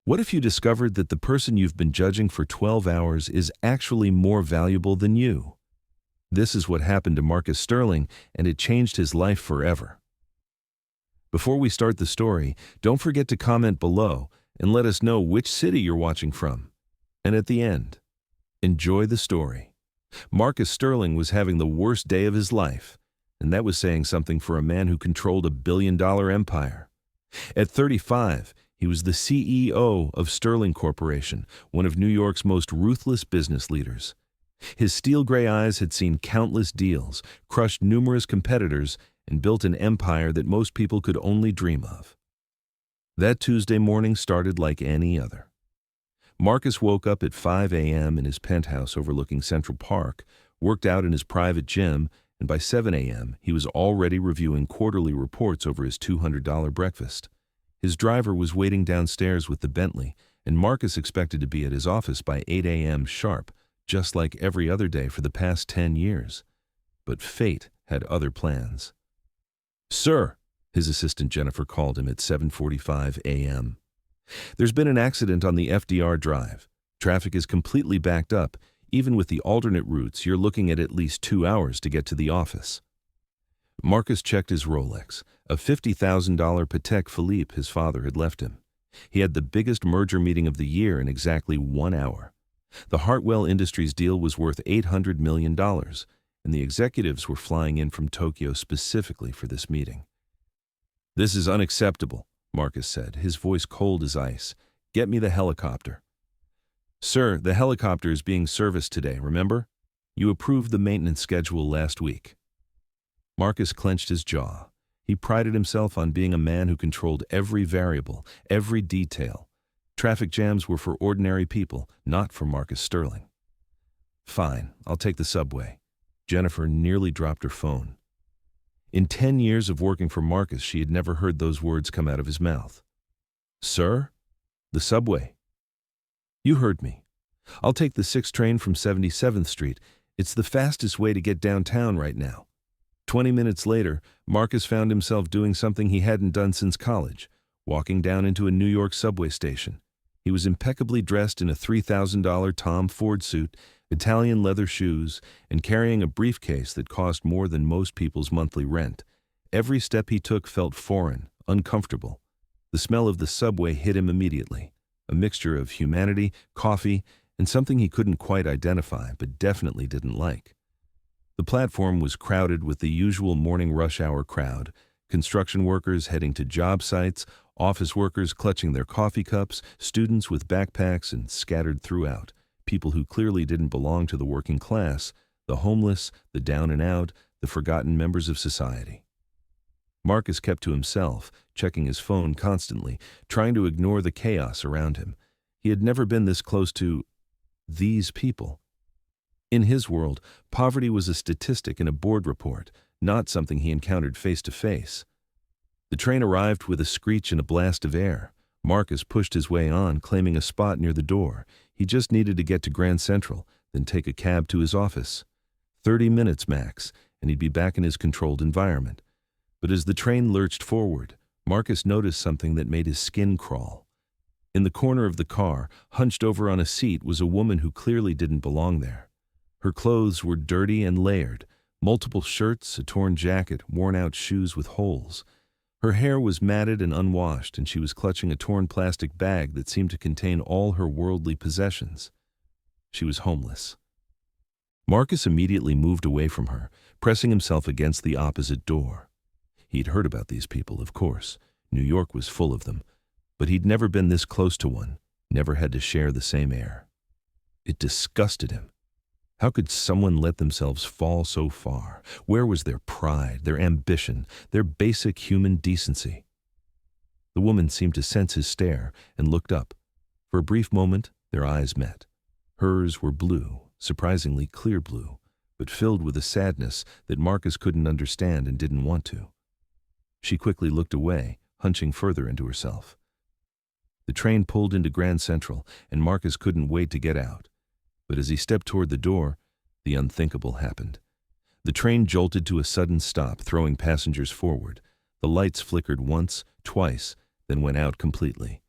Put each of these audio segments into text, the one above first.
What if you discovered that the person you've been judging for 12 hours is actually more valuable than you? This is what happened to Marcus Sterling, and it changed his life forever. Before we start the story, don't forget to comment below and let us know which city you're watching from. And at the end, enjoy the story. Marcus Sterling was having the worst day of his life, and that was saying something for a man who controlled $1 billion empire. At 35, he was the CEO of Sterling Corporation, one of New York's most ruthless business leaders. His steel-gray eyes had seen countless deals, crushed numerous competitors, and built an empire that most people could only dream of. That Tuesday morning started like any other. Marcus woke up at 5 a.m. in his penthouse overlooking Central Park, worked out in his private gym, and by 7 a.m. he was already reviewing quarterly reports over his $200 breakfast. His driver was waiting downstairs with the Bentley, and Marcus expected to be at his office by 8 a.m. sharp, just like every other day for the past 10 years. But fate had other plans. "Sir," his assistant Jennifer called him at 7:45 a.m. "There's been an accident on the FDR Drive. Traffic is completely backed up. Even with the alternate routes, you're looking at least 2 hours to get to the office." Marcus checked his Rolex, a $50,000 Patek Philippe his father had left him. He had the biggest merger meeting of the year in exactly 1 hour. The Hartwell Industries deal was worth $800 million, and the executives were flying in from Tokyo specifically for this meeting. "This is unacceptable," Marcus said, his voice cold as ice. "Get me the helicopter." "Sir, the helicopter is being serviced today, remember? You approved the maintenance schedule last week." Marcus clenched his jaw. He prided himself on being a man who controlled every variable, every detail. Traffic jams were for ordinary people, not for Marcus Sterling. "Fine, I'll take the subway." Jennifer nearly dropped her phone. In 10 years of working for Marcus, she had never heard those words come out of his mouth. "Sir? The subway." "You heard me. I'll take the 6 train from 77th Street. It's the fastest way to get downtown right now." 20 minutes later, Marcus found himself doing something he hadn't done since college, walking down into a New York subway station. He was impeccably dressed in a $3,000 Tom Ford suit, Italian leather shoes, and carrying a briefcase that cost more than most people's monthly rent. Every step he took felt foreign, uncomfortable. The smell of the subway hit him immediately, a mixture of humanity, coffee, and something he couldn't quite identify but definitely didn't like. The platform was crowded with the usual morning rush hour crowd, construction workers heading to job sites, office workers clutching their coffee cups, students with backpacks, and scattered throughout, people who clearly didn't belong to the working class, the homeless, the down and out, the forgotten members of society. Marcus kept to himself, checking his phone constantly, trying to ignore the chaos around him. He had never been this close to these people. In his world, poverty was a statistic in a board report, not something he encountered face to face. The train arrived with a screech and a blast of air. Marcus pushed his way on, claiming a spot near the door. He just needed to get to Grand Central, then take a cab to his office. 30 minutes max, and he'd be back in his controlled environment. But as the train lurched forward, Marcus noticed something that made his skin crawl. In the corner of the car, hunched over on a seat, was a woman who clearly didn't belong there. Her clothes were dirty and layered, multiple shirts, a torn jacket, worn-out shoes with holes. Her hair was matted and unwashed, and she was clutching a torn plastic bag that seemed to contain all her worldly possessions. She was homeless. Marcus immediately moved away from her, pressing himself against the opposite door. He'd heard about these people, of course. New York was full of them. But he'd never been this close to one, never had to share the same air. It disgusted him. How could someone let themselves fall so far? Where was their pride, their ambition, their basic human decency? The woman seemed to sense his stare and looked up. For a brief moment, their eyes met. Hers were blue, surprisingly clear blue, but filled with a sadness that Marcus couldn't understand and didn't want to. She quickly looked away, hunching further into herself. The train pulled into Grand Central, and Marcus couldn't wait to get out. But as he stepped toward the door, the unthinkable happened. The train jolted to a sudden stop, throwing passengers forward. The lights flickered once, twice, then went out completely.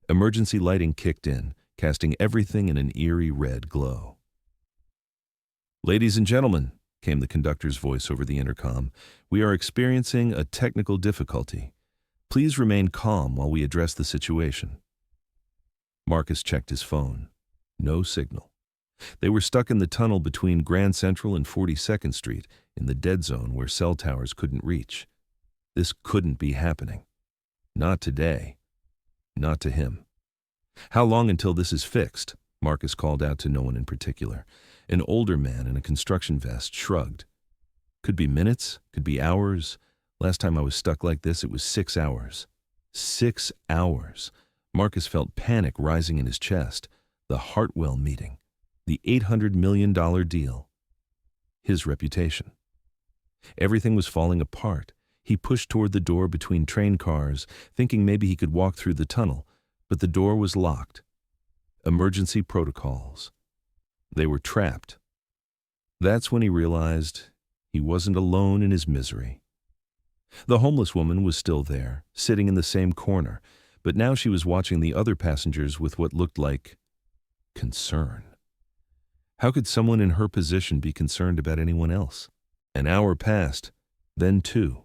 Emergency lighting kicked in, casting everything in an eerie red glow. "Ladies and gentlemen," came the conductor's voice over the intercom, "we are experiencing a technical difficulty. Please remain calm while we address the situation." Marcus checked his phone. No signal. They were stuck in the tunnel between Grand Central and 42nd Street, in the dead zone where cell towers couldn't reach. This couldn't be happening. Not today. Not to him. "How long until this is fixed?" Marcus called out to no one in particular. An older man in a construction vest shrugged. "Could be minutes, could be hours. Last time I was stuck like this, it was 6 hours. 6 hours. Marcus felt panic rising in his chest. The Hartwell meeting. The $800 million deal. His reputation. Everything was falling apart. He pushed toward the door between train cars, thinking maybe he could walk through the tunnel, but the door was locked. Emergency protocols. They were trapped. That's when he realized he wasn't alone in his misery. The homeless woman was still there, sitting in the same corner, but now she was watching the other passengers with what looked like concern. How could someone in her position be concerned about anyone else? An hour passed, then 2.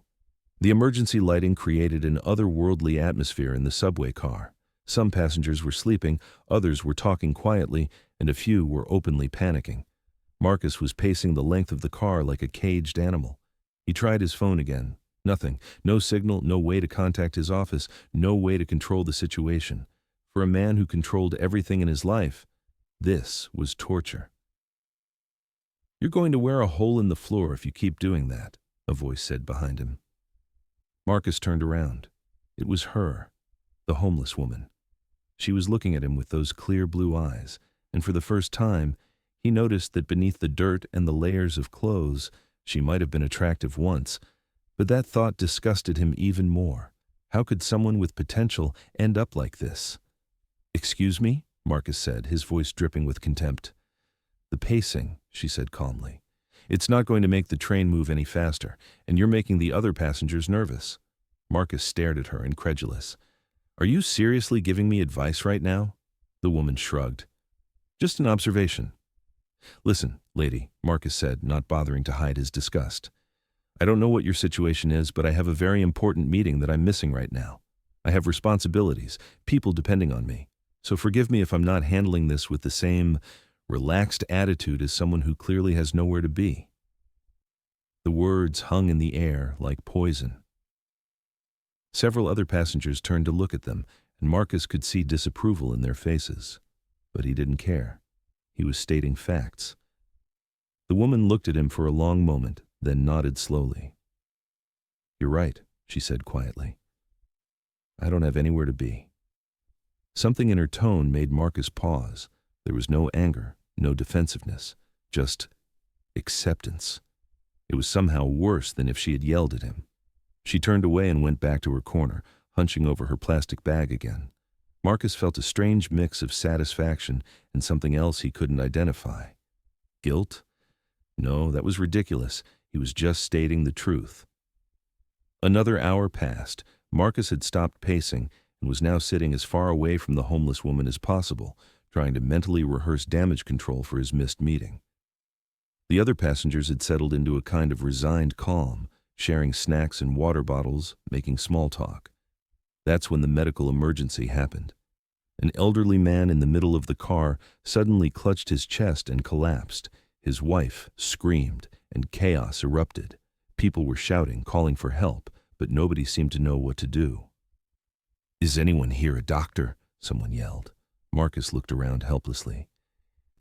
The emergency lighting created an otherworldly atmosphere in the subway car. Some passengers were sleeping, others were talking quietly, and a few were openly panicking. Marcus was pacing the length of the car like a caged animal. He tried his phone again. Nothing. No signal, no way to contact his office, no way to control the situation. For a man who controlled everything in his life, this was torture. "You're going to wear a hole in the floor if you keep doing that," a voice said behind him. Marcus turned around. It was her, the homeless woman. She was looking at him with those clear blue eyes, and for the first time, he noticed that beneath the dirt and the layers of clothes, she might have been attractive once, but that thought disgusted him even more. How could someone with potential end up like this? "Excuse me?" Marcus said, his voice dripping with contempt. "The pacing," she said calmly. "It's not going to make the train move any faster, and you're making the other passengers nervous." Marcus stared at her, incredulous. "Are you seriously giving me advice right now?" The woman shrugged. "Just an observation." "Listen, lady," Marcus said, not bothering to hide his disgust. "I don't know what your situation is, but I have a very important meeting that I'm missing right now. I have responsibilities, people depending on me. So forgive me if I'm not handling this with the same relaxed attitude as someone who clearly has nowhere to be." The words hung in the air like poison. Several other passengers turned to look at them, and Marcus could see disapproval in their faces. But he didn't care. He was stating facts. The woman looked at him for a long moment, then nodded slowly. "You're right," she said quietly. "I don't have anywhere to be." Something in her tone made Marcus pause. There was no anger, no defensiveness, just acceptance. It was somehow worse than if she had yelled at him. She turned away and went back to her corner, hunching over her plastic bag again. Marcus felt a strange mix of satisfaction and something else he couldn't identify. Guilt? No, that was ridiculous. He was just stating the truth. Another hour passed. Marcus had stopped pacing and was now sitting as far away from the homeless woman as possible, trying to mentally rehearse damage control for his missed meeting. The other passengers had settled into a kind of resigned calm, sharing snacks and water bottles, making small talk. That's when the medical emergency happened. An elderly man in the middle of the car suddenly clutched his chest and collapsed. His wife screamed, and chaos erupted. People were shouting, calling for help, but nobody seemed to know what to do. "Is anyone here a doctor?" someone yelled. Marcus looked around helplessly.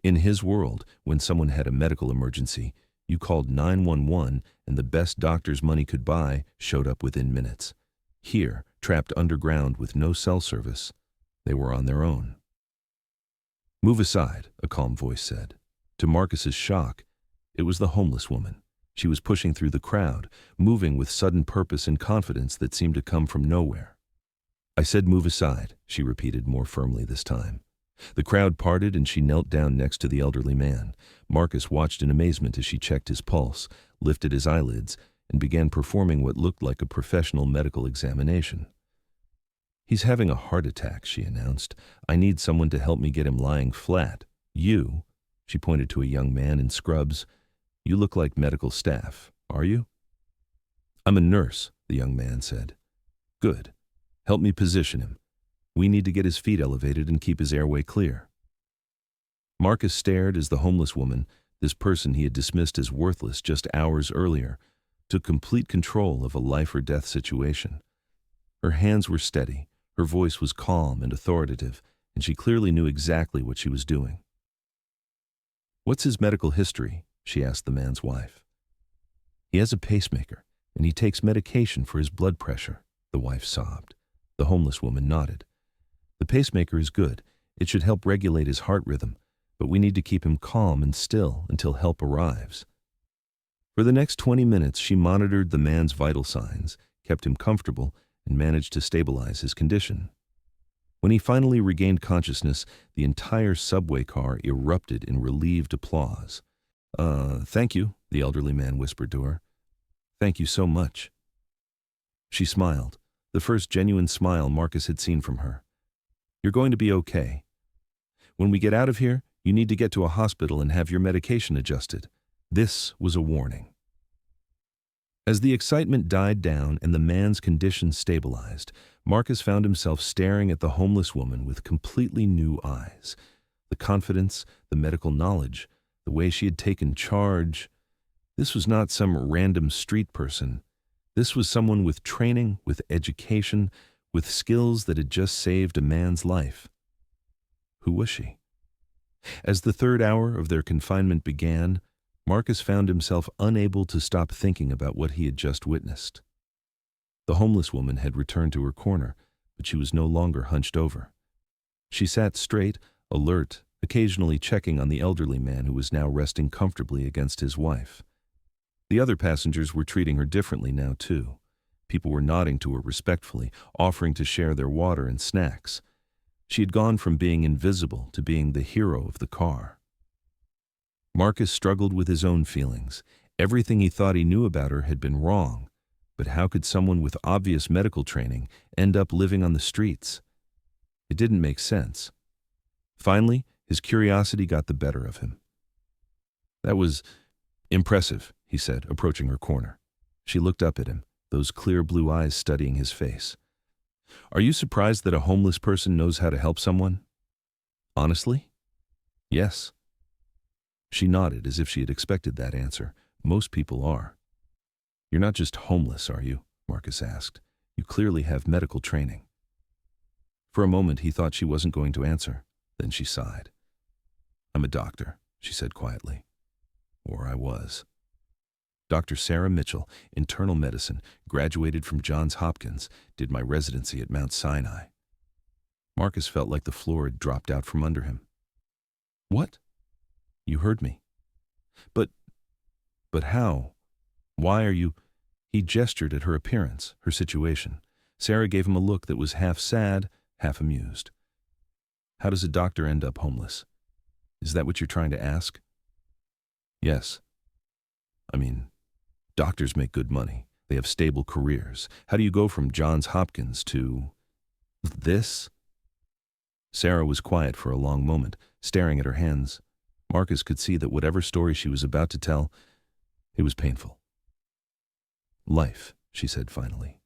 In his world, when someone had a medical emergency, you called 911 and the best doctors money could buy showed up within minutes. Here, trapped underground with no cell service, they were on their own. "Move aside," a calm voice said. To Marcus's shock, it was the homeless woman. She was pushing through the crowd, moving with sudden purpose and confidence that seemed to come from nowhere. "I said move aside," she repeated more firmly this time. The crowd parted and she knelt down next to the elderly man. Marcus watched in amazement as she checked his pulse, lifted his eyelids, and began performing what looked like a professional medical examination. "He's having a heart attack," she announced. "I need someone to help me get him lying flat. You," she pointed to a young man in scrubs, "you look like medical staff, are you?" "I'm a nurse," the young man said. "Good. Help me position him. We need to get his feet elevated and keep his airway clear." Marcus stared as the homeless woman, this person he had dismissed as worthless just hours earlier, took complete control of a life-or-death situation. Her hands were steady, her voice was calm and authoritative, and she clearly knew exactly what she was doing. "What's his medical history?" she asked the man's wife. "He has a pacemaker, and he takes medication for his blood pressure," the wife sobbed. The homeless woman nodded. "The pacemaker is good. It should help regulate his heart rhythm, but we need to keep him calm and still until help arrives." For the next 20 minutes, she monitored the man's vital signs, kept him comfortable, and managed to stabilize his condition. When he finally regained consciousness, the entire subway car erupted in relieved applause. Thank you," the elderly man whispered to her. "Thank you so much." She smiled, the first genuine smile Marcus had seen from her. "You're going to be okay. When we get out of here, you need to get to a hospital and have your medication adjusted." This was a warning. As the excitement died down and the man's condition stabilized, Marcus found himself staring at the homeless woman with completely new eyes. The confidence, the medical knowledge, the way she had taken charge. This was not some random street person. This was someone with training, with education, with skills that had just saved a man's life. Who was she? As the third hour of their confinement began, Marcus found himself unable to stop thinking about what he had just witnessed. The homeless woman had returned to her corner, but she was no longer hunched over. She sat straight, alert, occasionally checking on the elderly man who was now resting comfortably against his wife. The other passengers were treating her differently now, too. People were nodding to her respectfully, offering to share their water and snacks. She had gone from being invisible to being the hero of the car. Marcus struggled with his own feelings. Everything he thought he knew about her had been wrong. But how could someone with obvious medical training end up living on the streets? It didn't make sense. Finally, his curiosity got the better of him. "That was impressive," he said, approaching her corner. She looked up at him, those clear blue eyes studying his face. "Are you surprised that a homeless person knows how to help someone?" "Honestly?" "Yes." She nodded as if she had expected that answer. "Most people are." "You're not just homeless, are you?" Marcus asked. "You clearly have medical training." For a moment he thought she wasn't going to answer. Then she sighed. "I'm a doctor," she said quietly. "Or I was." "Dr. Sarah Mitchell, internal medicine, graduated from Johns Hopkins, did my residency at Mount Sinai." Marcus felt like the floor had dropped out from under him. "What?" "You heard me." But how? Why are you—" He gestured at her appearance, her situation. Sarah gave him a look that was half sad, half amused. "How does a doctor end up homeless? Is that what you're trying to ask?" "Yes. I mean, doctors make good money. They have stable careers. How do you go from Johns Hopkins to this?" Sarah was quiet for a long moment, staring at her hands. Marcus could see that whatever story she was about to tell, it was painful. "Life," she said finally.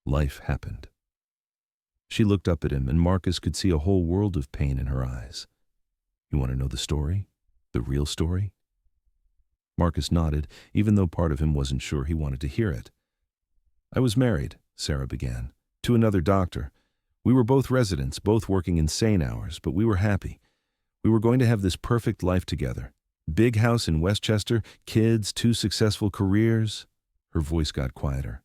"Life happened." She looked up at him, and Marcus could see a whole world of pain in her eyes. "You want to know the story? The real story?" Marcus nodded, even though part of him wasn't sure he wanted to hear it. "I was married," Sarah began, "to another doctor. We were both residents, both working insane hours, but we were happy. We were going to have this perfect life together. Big house in Westchester, kids, 2 successful careers." Her voice got quieter.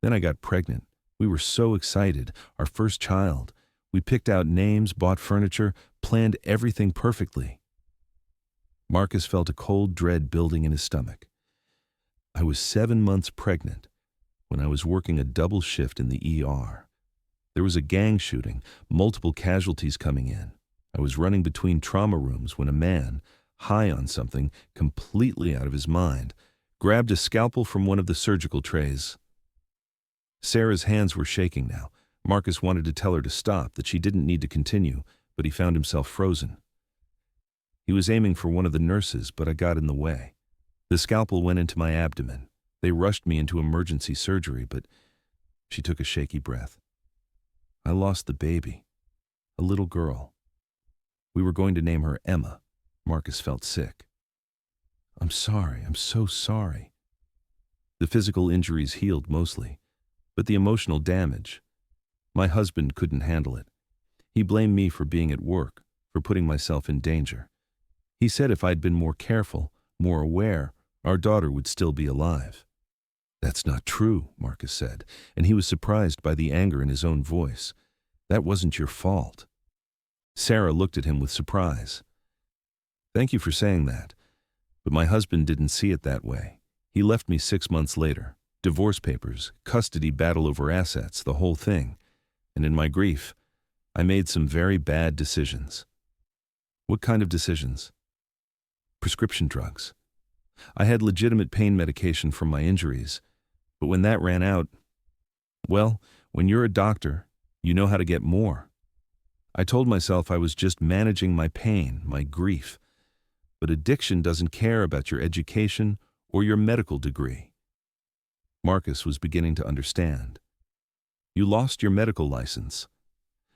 "Then I got pregnant. We were so excited. Our first child. We picked out names, bought furniture, planned everything perfectly." Marcus felt a cold dread building in his stomach. "I was 7 months pregnant when I was working a double shift in the ER. There was a gang shooting, multiple casualties coming in. I was running between trauma rooms when a man, high on something, completely out of his mind, grabbed a scalpel from one of the surgical trays." Sarah's hands were shaking now. Marcus wanted to tell her to stop, that she didn't need to continue, but he found himself frozen. He was aiming for one of the nurses, but I got in the way. The scalpel went into my abdomen. They rushed me into emergency surgery, but she took a shaky breath. I lost the baby, a little girl. We were going to name her Emma. Marcus felt sick. I'm sorry, I'm so sorry. The physical injuries healed mostly, but the emotional damage, my husband couldn't handle it. He blamed me for being at work, for putting myself in danger. He said if I'd been more careful, more aware, our daughter would still be alive. That's not true, Marcus said, and he was surprised by the anger in his own voice. That wasn't your fault. Sarah looked at him with surprise. Thank you for saying that, but my husband didn't see it that way. He left me 6 months later. Divorce papers, custody battle over assets, the whole thing. And in my grief, I made some very bad decisions. What kind of decisions? Prescription drugs. I had legitimate pain medication from my injuries, but when that ran out, well, when you're a doctor, you know how to get more. I told myself I was just managing my pain, my grief. But addiction doesn't care about your education or your medical degree. Marcus was beginning to understand. You lost your medical license.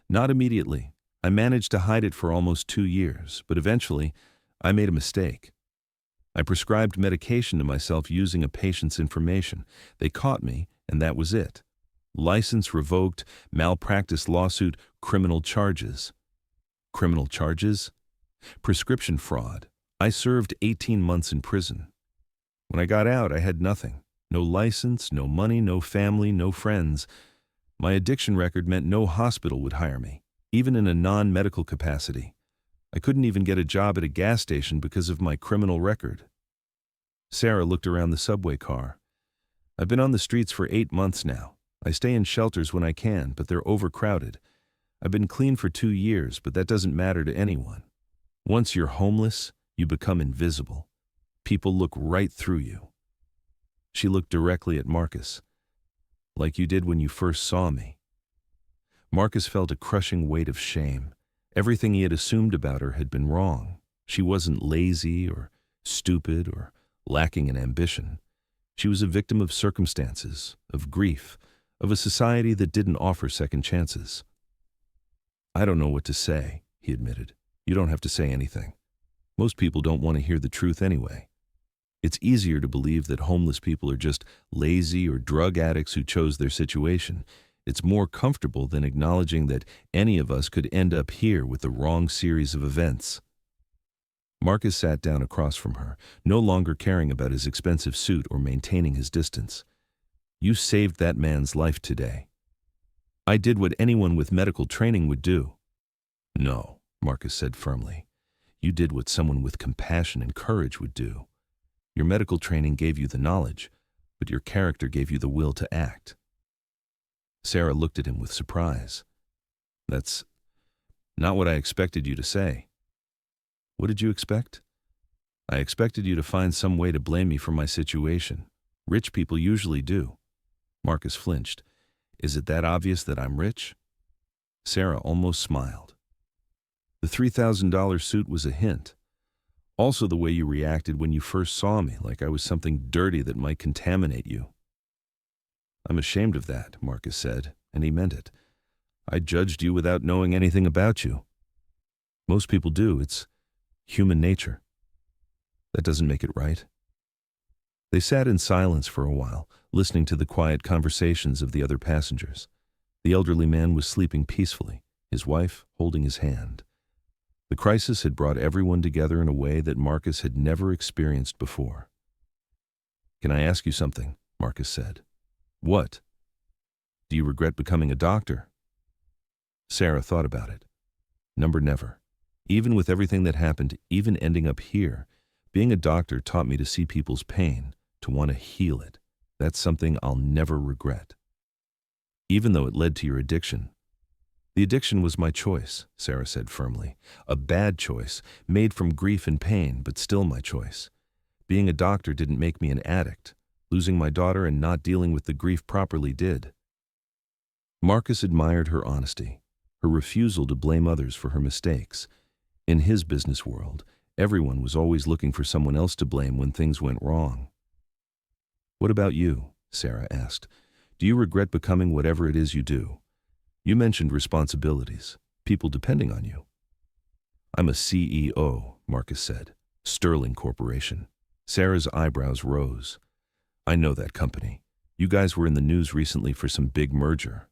Not immediately. I managed to hide it for almost 2 years, but eventually, I made a mistake. I prescribed medication to myself using a patient's information. They caught me, and that was it. License revoked, malpractice lawsuit, criminal charges. Criminal charges? Prescription fraud. I served 18 months in prison. When I got out, I had nothing. No license, no money, no family, no friends. My addiction record meant no hospital would hire me, even in a non-medical capacity. I couldn't even get a job at a gas station because of my criminal record. Sarah looked around the subway car. I've been on the streets for 8 months now. I stay in shelters when I can, but they're overcrowded. I've been clean for 2 years, but that doesn't matter to anyone. Once you're homeless, you become invisible. People look right through you. She looked directly at Marcus, like you did when you first saw me. Marcus felt a crushing weight of shame. Everything he had assumed about her had been wrong. She wasn't lazy or stupid or lacking in ambition. She was a victim of circumstances, of grief, of a society that didn't offer second chances. I don't know what to say, he admitted. You don't have to say anything. Most people don't want to hear the truth anyway. It's easier to believe that homeless people are just lazy or drug addicts who chose their situation. It's more comfortable than acknowledging that any of us could end up here with the wrong series of events. Marcus sat down across from her, no longer caring about his expensive suit or maintaining his distance. You saved that man's life today. I did what anyone with medical training would do. No, Marcus said firmly. You did what someone with compassion and courage would do. Your medical training gave you the knowledge, but your character gave you the will to act. Sarah looked at him with surprise. That's not what I expected you to say. What did you expect? I expected you to find some way to blame me for my situation. Rich people usually do. Marcus flinched. Is it that obvious that I'm rich? Sarah almost smiled. The $3,000 suit was a hint. Also the way you reacted when you first saw me, like I was something dirty that might contaminate you. I'm ashamed of that, Marcus said, and he meant it. I judged you without knowing anything about you. Most people do. It's human nature. That doesn't make it right. They sat in silence for a while, listening to the quiet conversations of the other passengers. The elderly man was sleeping peacefully, his wife holding his hand. The crisis had brought everyone together in a way that Marcus had never experienced before. Can I ask you something? Marcus said. What? Do you regret becoming a doctor? Sarah thought about it. Never. Even with everything that happened, even ending up here, being a doctor taught me to see people's pain, to want to heal it. That's something I'll never regret. Even though it led to your addiction. The addiction was my choice, Sarah said firmly. A bad choice, made from grief and pain, but still my choice. Being a doctor didn't make me an addict. Losing my daughter and not dealing with the grief properly did. Marcus admired her honesty, her refusal to blame others for her mistakes. In his business world, everyone was always looking for someone else to blame when things went wrong. "What about you?" Sarah asked. "Do you regret becoming whatever it is you do? You mentioned responsibilities, people depending on you." "I'm a CEO," Marcus said. "Sterling Corporation." Sarah's eyebrows rose. "I know that company. You guys were in the news recently for some big merger.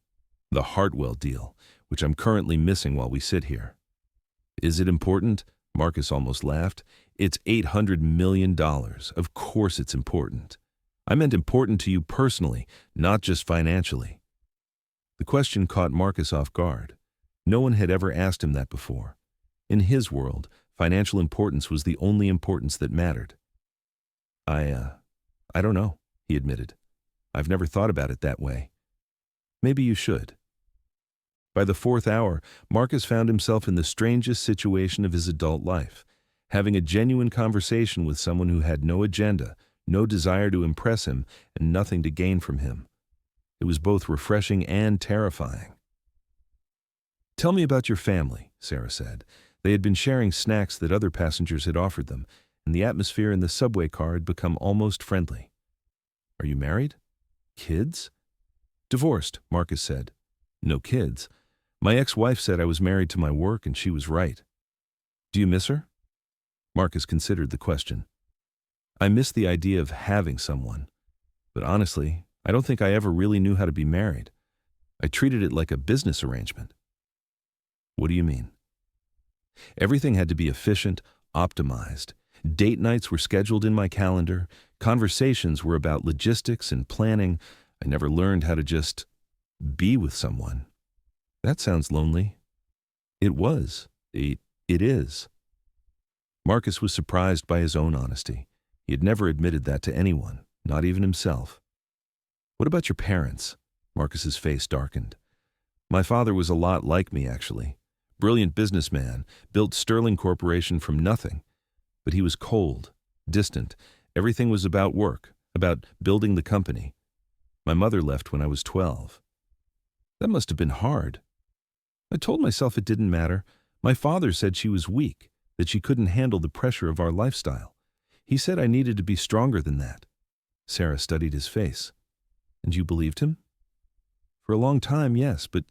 The Hartwell deal, which I'm currently missing while we sit here." "Is it important?" Marcus almost laughed. "It's $800 million. Of course it's important. I meant important to you personally, not just financially." The question caught Marcus off guard. No one had ever asked him that before. In his world, financial importance was the only importance that mattered. I don't know," he admitted. "I've never thought about it that way." "Maybe you should." By the fourth hour, Marcus found himself in the strangest situation of his adult life, having a genuine conversation with someone who had no agenda, no desire to impress him, and nothing to gain from him. It was both refreshing and terrifying. "Tell me about your family," Sarah said. They had been sharing snacks that other passengers had offered them, and the atmosphere in the subway car had become almost friendly. "Are you married? Kids?" "Divorced," Marcus said. "No kids. My ex-wife said I was married to my work, and she was right." "Do you miss her?" Marcus considered the question. "I miss the idea of having someone. But honestly, I don't think I ever really knew how to be married. I treated it like a business arrangement." "What do you mean?" "Everything had to be efficient, optimized. Date nights were scheduled in my calendar. Conversations were about logistics and planning. I never learned how to just be with someone." "That sounds lonely." "It was. It is." Marcus was surprised by his own honesty. He had never admitted that to anyone, not even himself. "What about your parents?" Marcus's face darkened. "My father was a lot like me, actually. Brilliant businessman, built Sterling Corporation from nothing. But he was cold, distant. Everything was about work, about building the company. My mother left when I was 12. That must have been hard." "I told myself it didn't matter. My father said she was weak, that she couldn't handle the pressure of our lifestyle. He said I needed to be stronger than that." Sarah studied his face. "And you believed him?" "For a long time, yes, but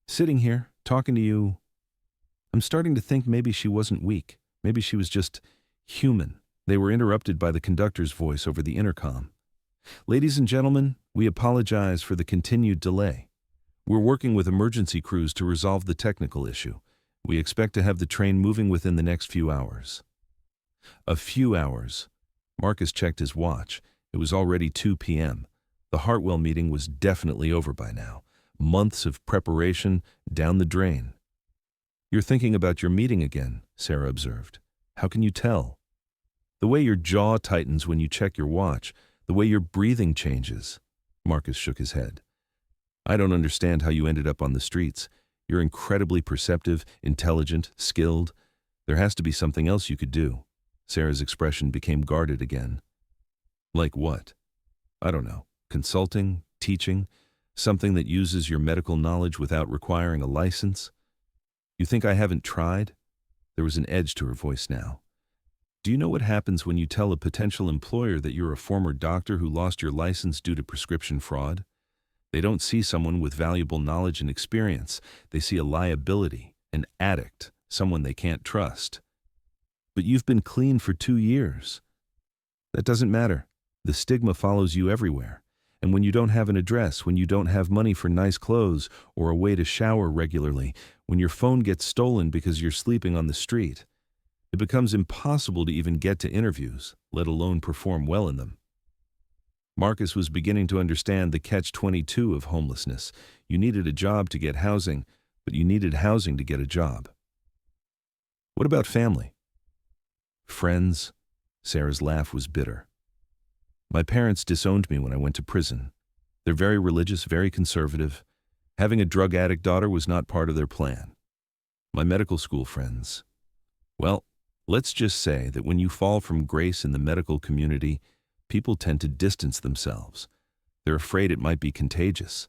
sitting here, talking to you, I'm starting to think maybe she wasn't weak. Maybe she was just human." They were interrupted by the conductor's voice over the intercom. "Ladies and gentlemen, we apologize for the continued delay. We're working with emergency crews to resolve the technical issue. We expect to have the train moving within the next few hours." A few hours. Marcus checked his watch. It was already 2 p.m. The Hartwell meeting was definitely over by now. Months of preparation down the drain. "You're thinking about your meeting again," Sarah observed. "How can you tell?" "The way your jaw tightens when you check your watch, the way your breathing changes." Marcus shook his head. "I don't understand how you ended up on the streets. You're incredibly perceptive, intelligent, skilled. There has to be something else you could do." Sarah's expression became guarded again. "Like what?" "I don't know. Consulting, teaching, something that uses your medical knowledge without requiring a license." "You think I haven't tried?" There was an edge to her voice now. "Do you know what happens when you tell a potential employer that you're a former doctor who lost your license due to prescription fraud? They don't see someone with valuable knowledge and experience. They see a liability, an addict, someone they can't trust." "But you've been clean for 2 years." "That doesn't matter. The stigma follows you everywhere. And when you don't have an address, when you don't have money for nice clothes or a way to shower regularly, when your phone gets stolen because you're sleeping on the street, it becomes impossible to even get to interviews, let alone perform well in them." Marcus was beginning to understand the catch-22 of homelessness. You needed a job to get housing, but you needed housing to get a job. "What about family?" "Friends?" Sarah's laugh was bitter. "My parents disowned me when I went to prison. They're very religious, very conservative. Having a drug addict daughter was not part of their plan. My medical school friends. Well, let's just say that when you fall from grace in the medical community, people tend to distance themselves. They're afraid it might be contagious."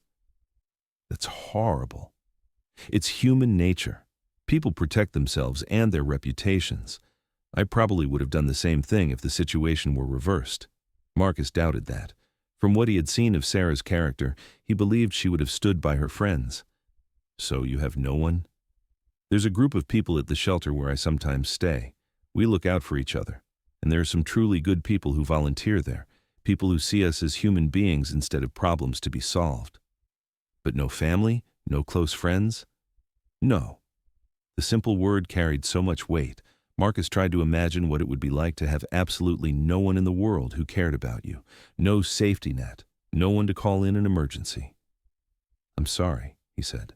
That's horrible. It's human nature. People protect themselves and their reputations. I probably would have done the same thing if the situation were reversed. Marcus doubted that. From what he had seen of Sarah's character, he believed she would have stood by her friends. So you have no one? There's a group of people at the shelter where I sometimes stay. We look out for each other. And there are some truly good people who volunteer there, people who see us as human beings instead of problems to be solved. But no family? No close friends? No. The simple word carried so much weight. Marcus tried to imagine what it would be like to have absolutely no one in the world who cared about you, no safety net, no one to call in an emergency. I'm sorry, he said.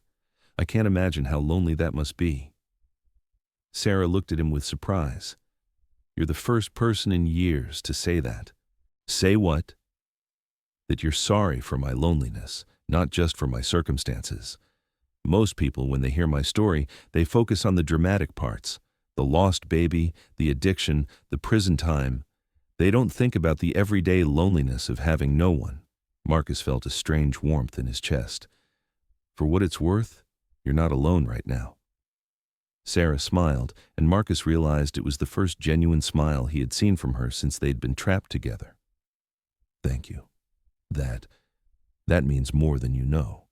I can't imagine how lonely that must be. Sarah looked at him with surprise. You're the first person in years to say that. Say what? That you're sorry for my loneliness, not just for my circumstances. Most people, when they hear my story, they focus on the dramatic parts. The lost baby, the addiction, the prison time. They don't think about the everyday loneliness of having no one. Marcus felt a strange warmth in his chest. For what it's worth, you're not alone right now. Sarah smiled, and Marcus realized it was the first genuine smile he had seen from her since they'd been trapped together. Thank you. That means more than you know.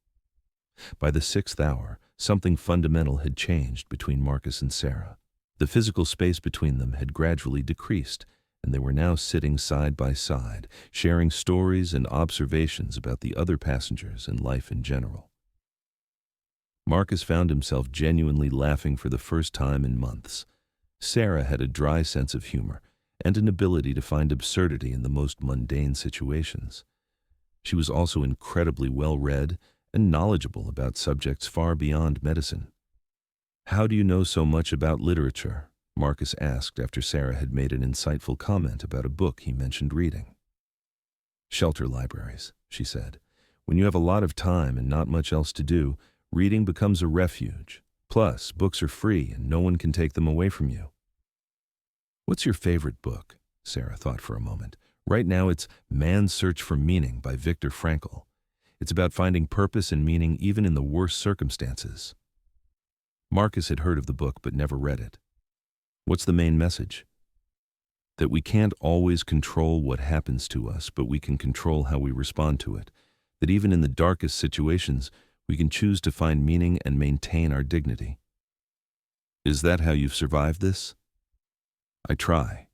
By the 6th hour, something fundamental had changed between Marcus and Sarah. The physical space between them had gradually decreased, and they were now sitting side by side, sharing stories and observations about the other passengers and life in general. Marcus found himself genuinely laughing for the first time in months. Sarah had a dry sense of humor and an ability to find absurdity in the most mundane situations. She was also incredibly well-read and knowledgeable about subjects far beyond medicine. How do you know so much about literature? Marcus asked after Sarah had made an insightful comment about a book he mentioned reading. Shelter libraries, she said. When you have a lot of time and not much else to do, reading becomes a refuge. Plus, books are free and no one can take them away from you. What's your favorite book? Sarah thought for a moment. Right now it's Man's Search for Meaning by Viktor Frankl. It's about finding purpose and meaning even in the worst circumstances. Marcus had heard of the book but never read it. What's the main message? That we can't always control what happens to us, but we can control how we respond to it. That even in the darkest situations, we can choose to find meaning and maintain our dignity. Is that how you've survived this? I try.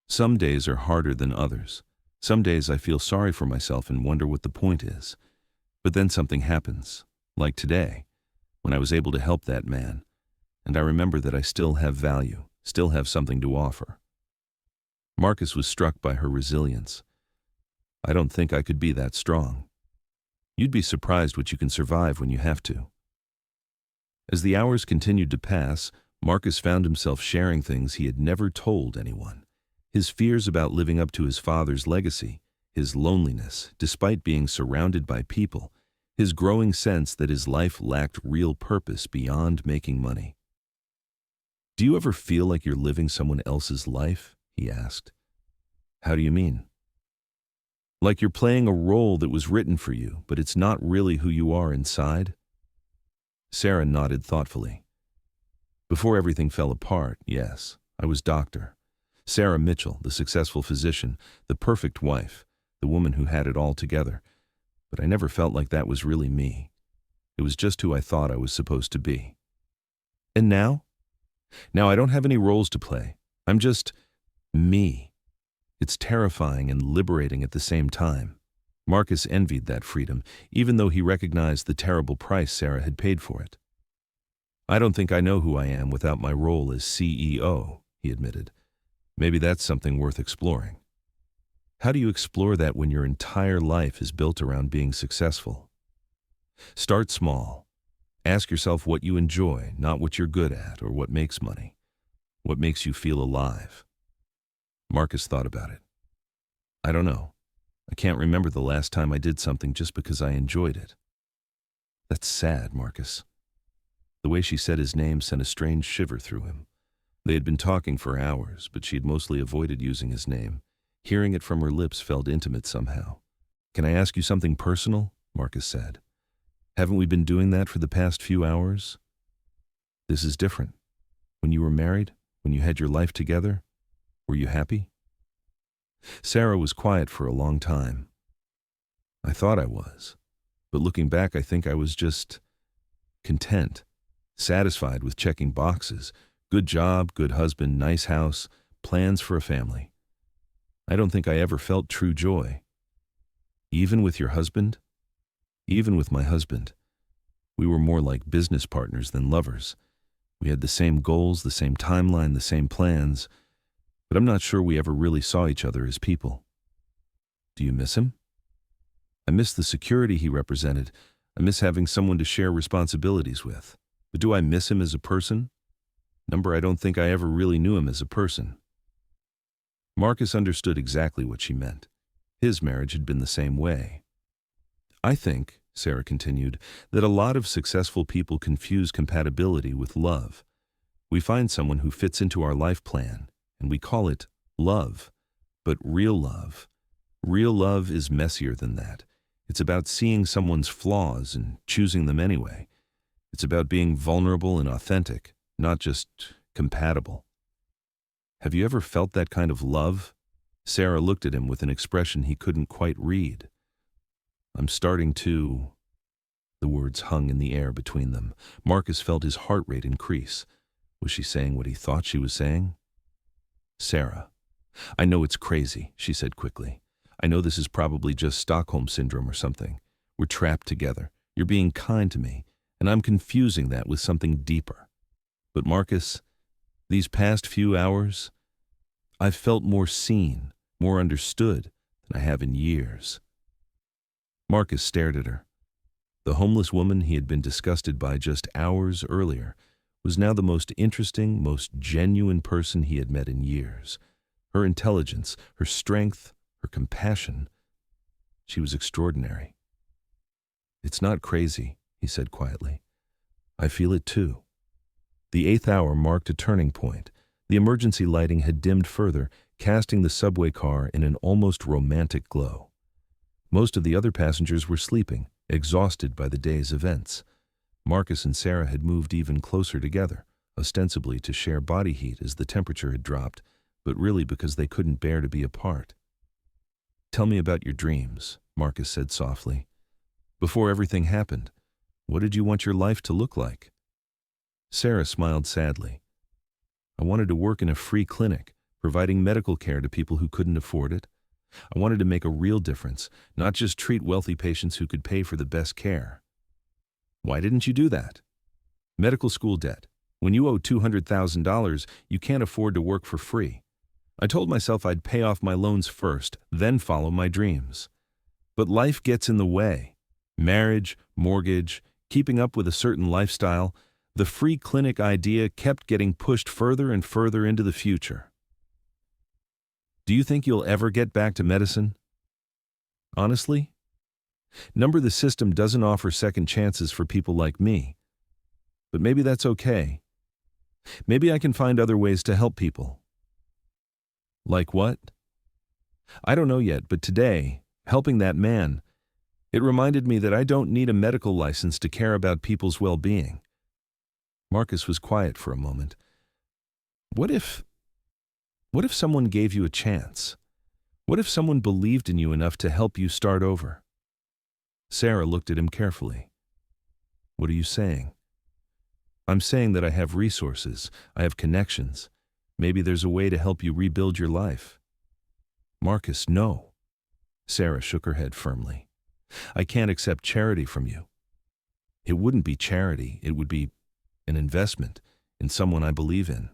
Some days are harder than others. Some days I feel sorry for myself and wonder what the point is. But then something happens, like today, when I was able to help that man, and I remember that I still have value, still have something to offer. Marcus was struck by her resilience. I don't think I could be that strong. You'd be surprised what you can survive when you have to. As the hours continued to pass, Marcus found himself sharing things he had never told anyone. His fears about living up to his father's legacy, his loneliness, despite being surrounded by people, his growing sense that his life lacked real purpose beyond making money. Do you ever feel like you're living someone else's life? He asked. How do you mean? Like you're playing a role that was written for you, but it's not really who you are inside? Sarah nodded thoughtfully. Before everything fell apart, yes, I was doctor. Sarah Mitchell, the successful physician, the perfect wife, the woman who had it all together. But I never felt like that was really me. It was just who I thought I was supposed to be. And now? Now I don't have any roles to play. I'm just me. It's terrifying and liberating at the same time. Marcus envied that freedom, even though he recognized the terrible price Sarah had paid for it. I don't think I know who I am without my role as CEO, he admitted. Maybe that's something worth exploring. How do you explore that when your entire life is built around being successful? Start small. Ask yourself what you enjoy, not what you're good at or what makes money. What makes you feel alive? Marcus thought about it. I don't know. I can't remember the last time I did something just because I enjoyed it. That's sad, Marcus. The way she said his name sent a strange shiver through him. They had been talking for hours, but she had mostly avoided using his name. Hearing it from her lips felt intimate somehow. Can I ask you something personal? Marcus said. Haven't we been doing that for the past few hours? This is different. When you were married, when you had your life together, were you happy? Sarah was quiet for a long time. I thought I was, but looking back, I think I was just content, satisfied with checking boxes. Good job, good husband, nice house, plans for a family. I don't think I ever felt true joy. Even with your husband? Even with my husband. We were more like business partners than lovers. We had the same goals, the same timeline, the same plans, but I'm not sure we ever really saw each other as people. Do you miss him? I miss the security he represented. I miss having someone to share responsibilities with. But do I miss him as a person? Number, I don't think I ever really knew him as a person. Marcus understood exactly what she meant. His marriage had been the same way. I think, Sarah continued, that a lot of successful people confuse compatibility with love. We find someone who fits into our life plan, and we call it love. But real love is messier than that. It's about seeing someone's flaws and choosing them anyway. It's about being vulnerable and authentic, not just compatible. Have you ever felt that kind of love? Sarah looked at him with an expression he couldn't quite read. I'm starting to... The words hung in the air between them. Marcus felt his heart rate increase. Was she saying what he thought she was saying? Sarah, I know it's crazy, she said quickly. I know this is probably just Stockholm Syndrome or something. We're trapped together. You're being kind to me, and I'm confusing that with something deeper. But Marcus, these past few hours, I've felt more seen, more understood than I have in years. Marcus stared at her. The homeless woman he had been disgusted by just hours earlier was now the most interesting, most genuine person he had met in years. Her intelligence, her strength, her compassion. She was extraordinary. It's not crazy, he said quietly. I feel it too. The 8th hour marked a turning point. The emergency lighting had dimmed further, casting the subway car in an almost romantic glow. Most of the other passengers were sleeping, exhausted by the day's events. Marcus and Sarah had moved even closer together, ostensibly to share body heat as the temperature had dropped, but really because they couldn't bear to be apart. Tell me about your dreams, Marcus said softly. Before everything happened, what did you want your life to look like? Sarah smiled sadly. I wanted to work in a free clinic, providing medical care to people who couldn't afford it. I wanted to make a real difference, not just treat wealthy patients who could pay for the best care. Why didn't you do that? Medical school debt. When you owe $200,000, you can't afford to work for free. I told myself I'd pay off my loans first, then follow my dreams. But life gets in the way. Marriage, mortgage, keeping up with a certain lifestyle. The free clinic idea kept getting pushed further and further into the future. Do you think you'll ever get back to medicine? Honestly? The system doesn't offer second chances for people like me. But maybe that's okay. Maybe I can find other ways to help people. Like what? I don't know yet, but today, helping that man, it reminded me that I don't need a medical license to care about people's well-being. Marcus was quiet for a moment. What if someone gave you a chance? What if someone believed in you enough to help you start over? Sarah looked at him carefully. What are you saying? I'm saying that I have resources, I have connections. Maybe there's a way to help you rebuild your life. Marcus, no. Sarah shook her head firmly. I can't accept charity from you. It wouldn't be charity, it would be an investment in someone I believe in.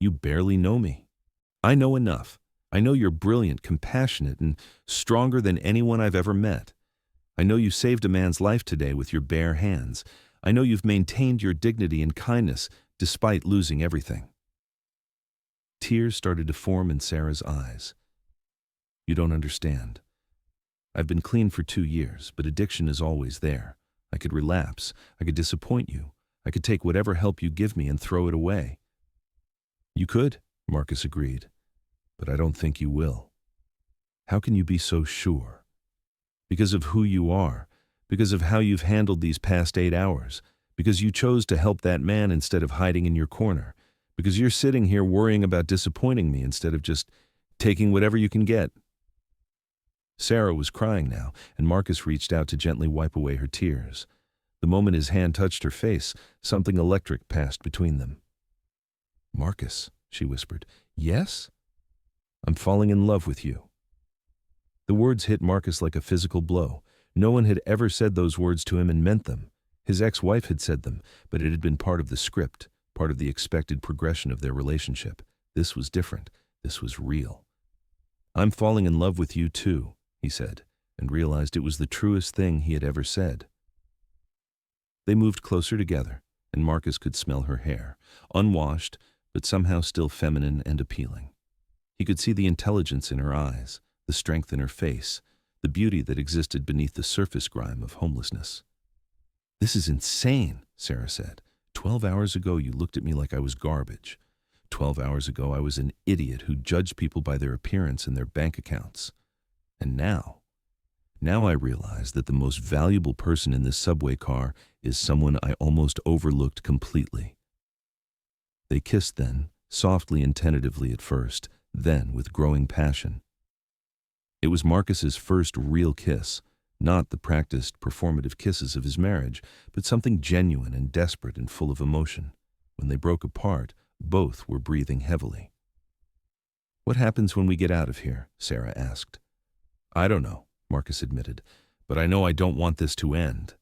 You barely know me. I know enough. I know you're brilliant, compassionate, and stronger than anyone I've ever met. I know you saved a man's life today with your bare hands. I know you've maintained your dignity and kindness despite losing everything. Tears started to form in Sarah's eyes. You don't understand. I've been clean for 2 years, but addiction is always there. I could relapse. I could disappoint you. I could take whatever help you give me and throw it away. You could, Marcus agreed, but I don't think you will. How can you be so sure? Because of who you are, because of how you've handled these past 8 hours, because you chose to help that man instead of hiding in your corner, because you're sitting here worrying about disappointing me instead of just taking whatever you can get." Sarah was crying now, and Marcus reached out to gently wipe away her tears. The moment his hand touched her face, something electric passed between them. "Marcus," she whispered. "Yes? I'm falling in love with you." The words hit Marcus like a physical blow. No one had ever said those words to him and meant them. His ex-wife had said them, but it had been part of the script, part of the expected progression of their relationship. This was different. This was real. "I'm falling in love with you too," he said, and realized it was the truest thing he had ever said. They moved closer together, and Marcus could smell her hair, unwashed, but somehow still feminine and appealing. He could see the intelligence in her eyes, the strength in her face, the beauty that existed beneath the surface grime of homelessness. "This is insane," Sarah said. 12 hours ago you looked at me like I was garbage. 12 hours ago I was an idiot who judged people by their appearance and their bank accounts. And now I realize that the most valuable person in this subway car is someone I almost overlooked completely." They kissed then, softly and tentatively at first, then with growing passion. It was Marcus's first real kiss, not the practiced, performative kisses of his marriage, but something genuine and desperate and full of emotion. When they broke apart, both were breathing heavily. "What happens when we get out of here?" Sarah asked. "I don't know," Marcus admitted, "but I know I don't want this to end."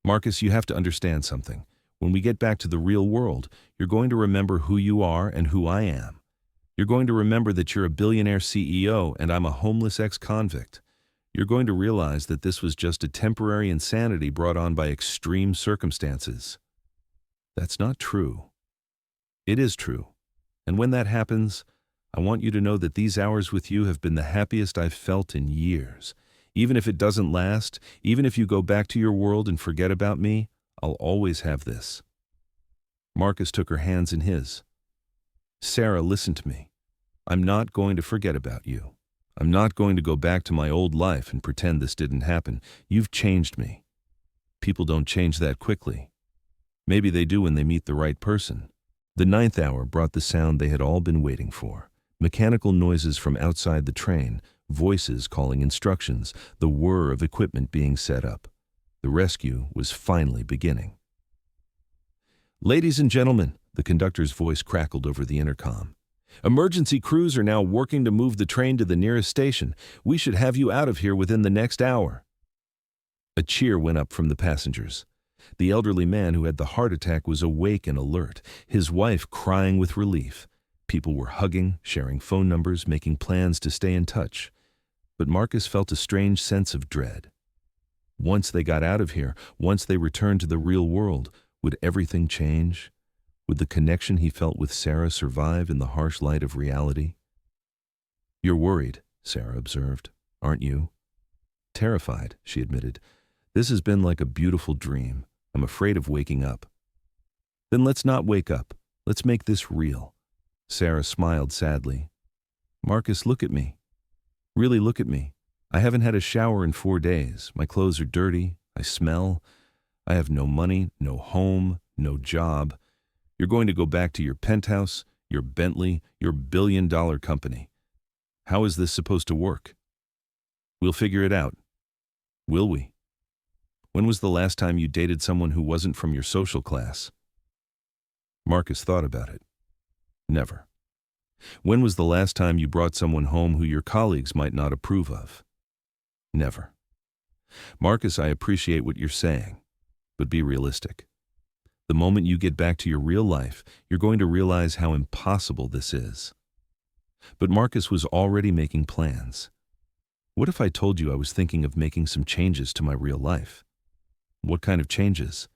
"Marcus, you have to understand something. When we get back to the real world, you're going to remember who you are and who I am. You're going to remember that you're a billionaire CEO and I'm a homeless ex-convict. You're going to realize that this was just a temporary insanity brought on by extreme circumstances." "That's not true." "It is true. And when that happens, I want you to know that these hours with you have been the happiest I've felt in years. Even if it doesn't last, even if you go back to your world and forget about me, I'll always have this." Marcus took her hands in his. "Sarah, listen to me. I'm not going to forget about you. I'm not going to go back to my old life and pretend this didn't happen. You've changed me. People don't change that quickly. Maybe they do when they meet the right person." The 9th hour brought the sound they had all been waiting for. Mechanical noises from outside the train, voices calling instructions, the whir of equipment being set up. The rescue was finally beginning. "Ladies and gentlemen," the conductor's voice crackled over the intercom. "Emergency crews are now working to move the train to the nearest station. We should have you out of here within the next hour." A cheer went up from the passengers. The elderly man who had the heart attack was awake and alert, his wife crying with relief. People were hugging, sharing phone numbers, making plans to stay in touch. But Marcus felt a strange sense of dread. Once they got out of here, once they returned to the real world, would everything change? Would the connection he felt with Sarah survive in the harsh light of reality? "You're worried," Sarah observed, "aren't you?" "Terrified," she admitted. "This has been like a beautiful dream. I'm afraid of waking up." "Then let's not wake up. Let's make this real." Sarah smiled sadly. "Marcus, look at me. Really look at me. I haven't had a shower in 4 days. My clothes are dirty. I smell. I have no money, no home, no job. You're going to go back to your penthouse, your Bentley, your billion-dollar company. How is this supposed to work? We'll figure it out. Will we? When was the last time you dated someone who wasn't from your social class?" Marcus thought about it. "Never." "When was the last time you brought someone home who your colleagues might not approve of?" "Never." "Marcus, I appreciate what you're saying, but be realistic. The moment you get back to your real life, you're going to realize how impossible this is." But Marcus was already making plans. "What if I told you I was thinking of making some changes to my real life?" "What kind of changes?"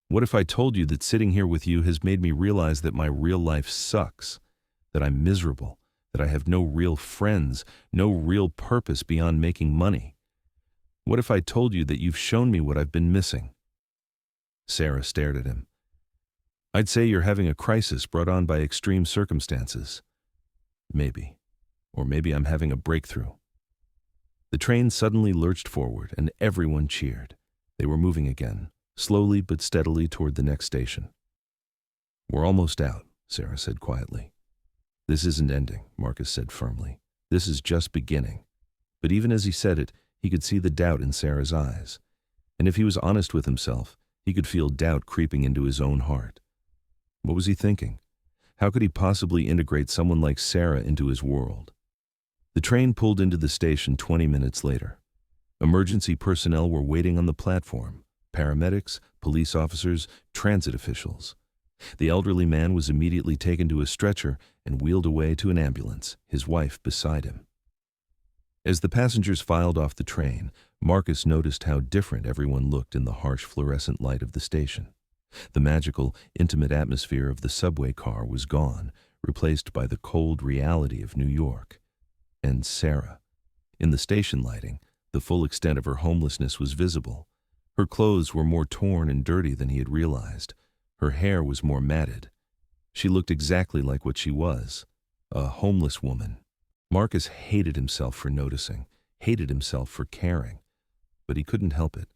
"What if I told you that sitting here with you has made me realize that my real life sucks, that I'm miserable, that I have no real friends, no real purpose beyond making money? What if I told you that you've shown me what I've been missing?" Sarah stared at him. "I'd say you're having a crisis brought on by extreme circumstances." "Maybe. Or maybe I'm having a breakthrough." The train suddenly lurched forward and everyone cheered. They were moving again, slowly but steadily toward the next station. "We're almost out," Sarah said quietly. "This isn't ending," Marcus said firmly. "This is just beginning." But even as he said it, he could see the doubt in Sarah's eyes. And if he was honest with himself, he could feel doubt creeping into his own heart. What was he thinking? How could he possibly integrate someone like Sarah into his world? The train pulled into the station 20 minutes later. Emergency personnel were waiting on the platform: paramedics, police officers, transit officials. The elderly man was immediately taken to a stretcher and wheeled away to an ambulance, his wife beside him. As the passengers filed off the train, Marcus noticed how different everyone looked in the harsh fluorescent light of the station. The magical, intimate atmosphere of the subway car was gone, replaced by the cold reality of New York. And Sarah. In the station lighting, the full extent of her homelessness was visible. Her clothes were more torn and dirty than he had realized. Her hair was more matted. She looked exactly like what she was, a homeless woman. Marcus hated himself for noticing, hated himself for caring. But he couldn't help it.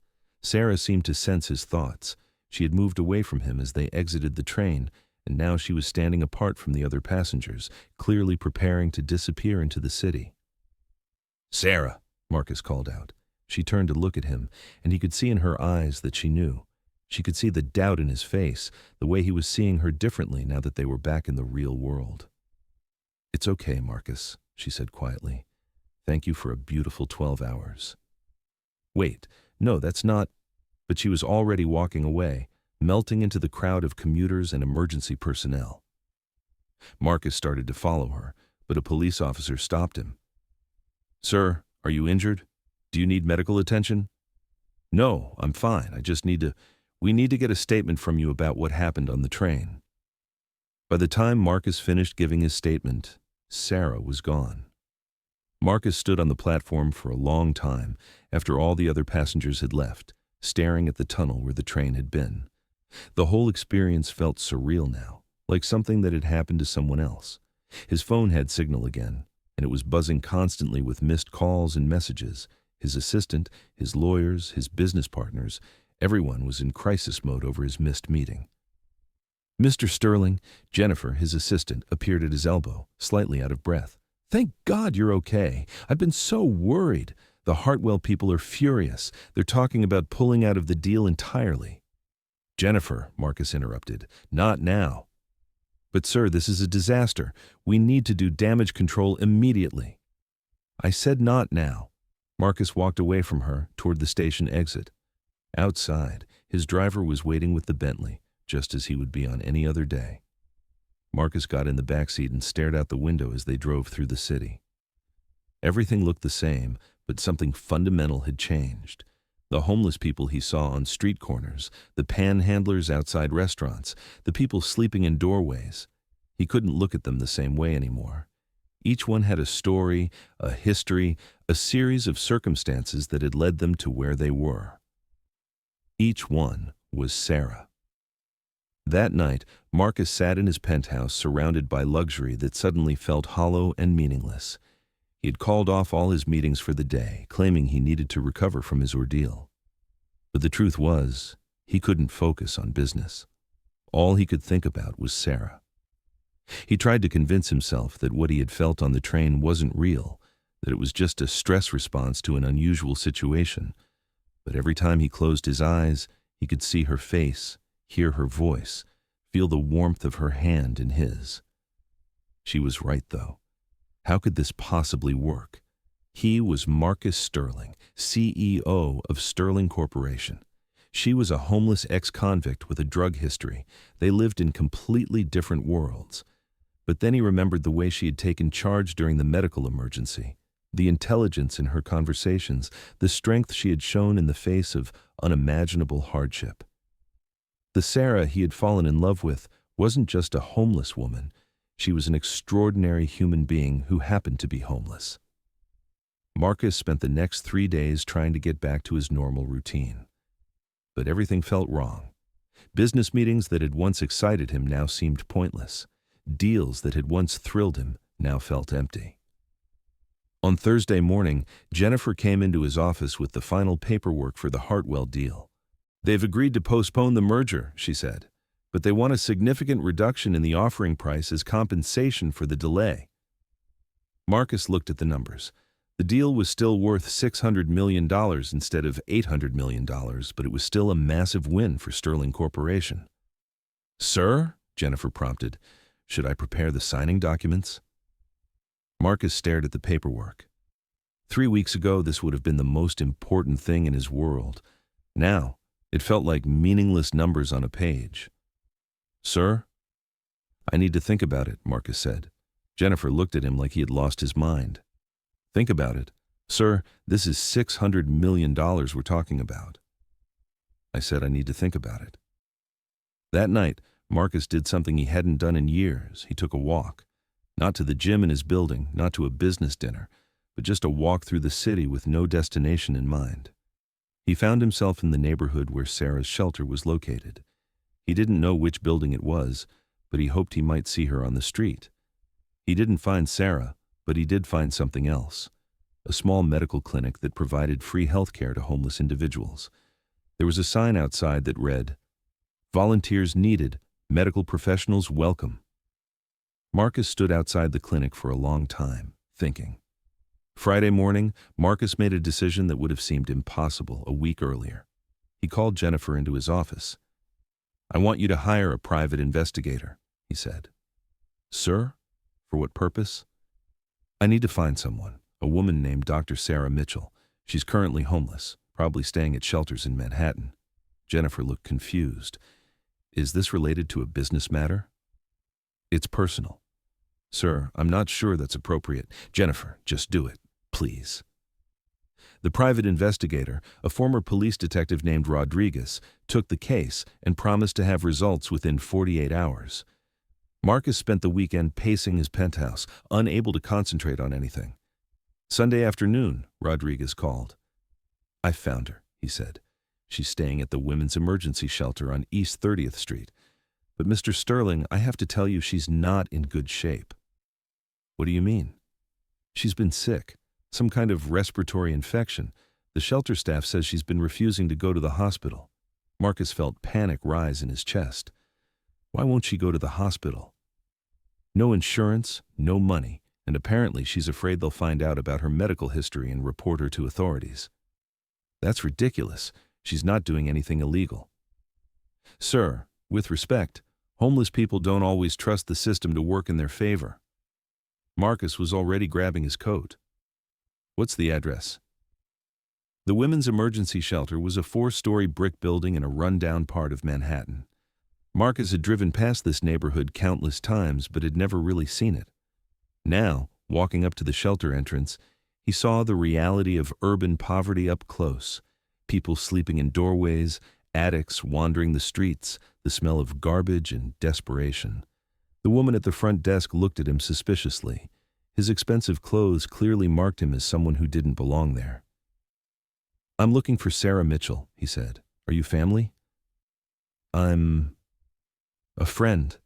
Sarah seemed to sense his thoughts. She had moved away from him as they exited the train, and now she was standing apart from the other passengers, clearly preparing to disappear into the city. "Sarah," Marcus called out. She turned to look at him, and he could see in her eyes that she knew. She could see the doubt in his face, the way he was seeing her differently now that they were back in the real world. "It's okay, Marcus," she said quietly. "Thank you for a beautiful 12 hours. "Wait, no, that's not—" But she was already walking away, melting into the crowd of commuters and emergency personnel. Marcus started to follow her, but a police officer stopped him. "Sir, are you injured? Do you need medical attention?" "No, I'm fine. We need to get a statement from you about what happened on the train." By the time Marcus finished giving his statement, Sarah was gone. Marcus stood on the platform for a long time after all the other passengers had left, staring at the tunnel where the train had been. The whole experience felt surreal now, like something that had happened to someone else. His phone had signal again, and it was buzzing constantly with missed calls and messages. His assistant, his lawyers, his business partners, everyone was in crisis mode over his missed meeting. Mr. Sterling, Jennifer, his assistant, appeared at his elbow, slightly out of breath. "Thank God you're okay. I've been so worried. The Hartwell people are furious. They're talking about pulling out of the deal entirely." "Jennifer," Marcus interrupted, "not now." "But sir, this is a disaster. We need to do damage control immediately." "I said not now." Marcus walked away from her toward the station exit. Outside, his driver was waiting with the Bentley, just as he would be on any other day. Marcus got in the back seat and stared out the window as they drove through the city. Everything looked the same, but something fundamental had changed. The homeless people he saw on street corners, the panhandlers outside restaurants, the people sleeping in doorways. He couldn't look at them the same way anymore. Each one had a story, a history, a series of circumstances that had led them to where they were. Each one was Sarah. That night, Marcus sat in his penthouse surrounded by luxury that suddenly felt hollow and meaningless. He had called off all his meetings for the day, claiming he needed to recover from his ordeal. But the truth was, he couldn't focus on business. All he could think about was Sarah. He tried to convince himself that what he had felt on the train wasn't real, that it was just a stress response to an unusual situation. But every time he closed his eyes, he could see her face, hear her voice, feel the warmth of her hand in his. She was right, though. How could this possibly work? He was Marcus Sterling, CEO of Sterling Corporation. She was a homeless ex-convict with a drug history. They lived in completely different worlds. But then he remembered the way she had taken charge during the medical emergency, the intelligence in her conversations, the strength she had shown in the face of unimaginable hardship. The Sarah he had fallen in love with wasn't just a homeless woman. She was an extraordinary human being who happened to be homeless. Marcus spent the next 3 days trying to get back to his normal routine. But everything felt wrong. Business meetings that had once excited him now seemed pointless. Deals that had once thrilled him now felt empty. On Thursday morning, Jennifer came into his office with the final paperwork for the Hartwell deal. They've agreed to postpone the merger, she said, but they want a significant reduction in the offering price as compensation for the delay. Marcus looked at the numbers. The deal was still worth $600 million instead of $800 million, but it was still a massive win for Sterling Corporation. Sir, Jennifer prompted, should I prepare the signing documents? Marcus stared at the paperwork. 3 weeks ago, this would have been the most important thing in his world. Now, it felt like meaningless numbers on a page. Sir? I need to think about it, Marcus said. Jennifer looked at him like he had lost his mind. Think about it. Sir, this is $600 million we're talking about. I said I need to think about it. That night, Marcus did something he hadn't done in years. He took a walk. Not to the gym in his building, not to a business dinner, but just a walk through the city with no destination in mind. He found himself in the neighborhood where Sarah's shelter was located. He didn't know which building it was, but he hoped he might see her on the street. He didn't find Sarah, but he did find something else. A small medical clinic that provided free health care to homeless individuals. There was a sign outside that read, "Volunteers needed, medical professionals welcome." Marcus stood outside the clinic for a long time, thinking. Friday morning, Marcus made a decision that would have seemed impossible a week earlier. He called Jennifer into his office. I want you to hire a private investigator, he said. Sir? For what purpose? I need to find someone, a woman named Dr. Sarah Mitchell. She's currently homeless, probably staying at shelters in Manhattan. Jennifer looked confused. Is this related to a business matter? It's personal. Sir, I'm not sure that's appropriate. Jennifer, just do it, please. The private investigator, a former police detective named Rodriguez, took the case and promised to have results within 48 hours. Marcus spent the weekend pacing his penthouse, unable to concentrate on anything. Sunday afternoon, Rodriguez called. I found her, he said. She's staying at the Women's Emergency Shelter on East 30th Street. But Mr. Sterling, I have to tell you she's not in good shape. What do you mean? She's been sick, some kind of respiratory infection. The shelter staff says she's been refusing to go to the hospital. Marcus felt panic rise in his chest. Why won't she go to the hospital? No insurance, no money, and apparently she's afraid they'll find out about her medical history and report her to authorities. That's ridiculous. She's not doing anything illegal. Sir, with respect, homeless people don't always trust the system to work in their favor. Marcus was already grabbing his coat. What's the address? The Women's Emergency Shelter was a 4-story brick building in a run-down part of Manhattan. Marcus had driven past this neighborhood countless times but had never really seen it. Now, walking up to the shelter entrance, he saw the reality of urban poverty up close. People sleeping in doorways, addicts wandering the streets, the smell of garbage and desperation. The woman at the front desk looked at him suspiciously. His expensive clothes clearly marked him as someone who didn't belong there. I'm looking for Sarah Mitchell, he said. Are you family? I'm a friend.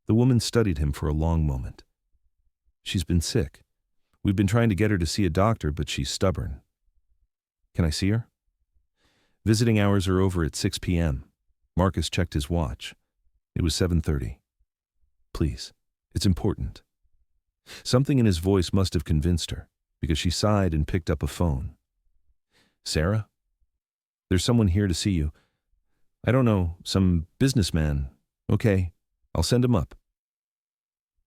The woman studied him for a long moment. She's been sick. We've been trying to get her to see a doctor, but she's stubborn. Can I see her? Visiting hours are over at 6 p.m. Marcus checked his watch. It was 7:30. Please, it's important. Something in his voice must have convinced her, because she sighed and picked up a phone. Sarah? There's someone here to see you. I don't know, some businessman. Okay, I'll send him up.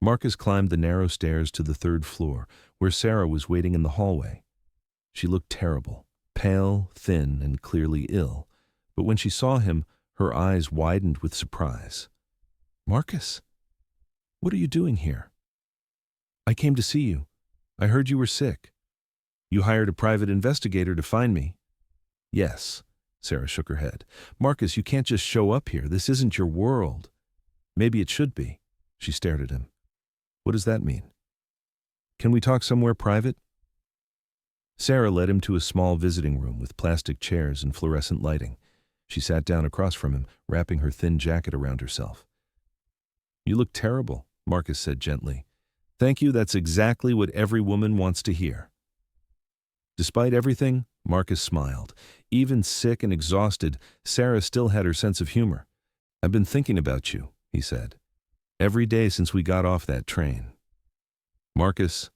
Marcus climbed the narrow stairs to the 3rd floor, where Sarah was waiting in the hallway. She looked terrible, pale, thin, and clearly ill, but when she saw him, her eyes widened with surprise. Marcus, what are you doing here? I came to see you. I heard you were sick. You hired a private investigator to find me. Yes, Sarah shook her head. Marcus, you can't just show up here. This isn't your world. Maybe it should be. She stared at him. What does that mean? Can we talk somewhere private? Sarah led him to a small visiting room with plastic chairs and fluorescent lighting. She sat down across from him, wrapping her thin jacket around herself. You look terrible, Marcus said gently. Thank you, that's exactly what every woman wants to hear. Despite everything, Marcus smiled. Even sick and exhausted, Sarah still had her sense of humor. "I've been thinking about you," he said. "Every day since we got off that train." "Marcus,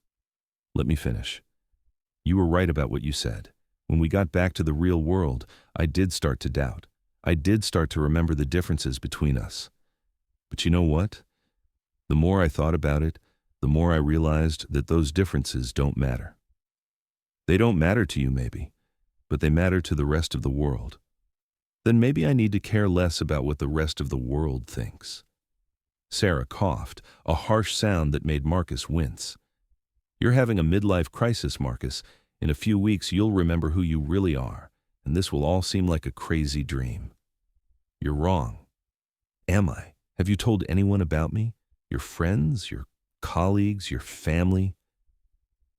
let me finish. You were right about what you said. When we got back to the real world, I did start to doubt. I did start to remember the differences between us. But you know what? The more I thought about it, the more I realized that those differences don't matter. They don't matter to you maybe, but they matter to the rest of the world. Then maybe I need to care less about what the rest of the world thinks." Sarah coughed, a harsh sound that made Marcus wince. "You're having a midlife crisis, Marcus. In a few weeks you'll remember who you really are, and this will all seem like a crazy dream." "You're wrong." "Am I? Have you told anyone about me? Your friends, your colleagues, your family?"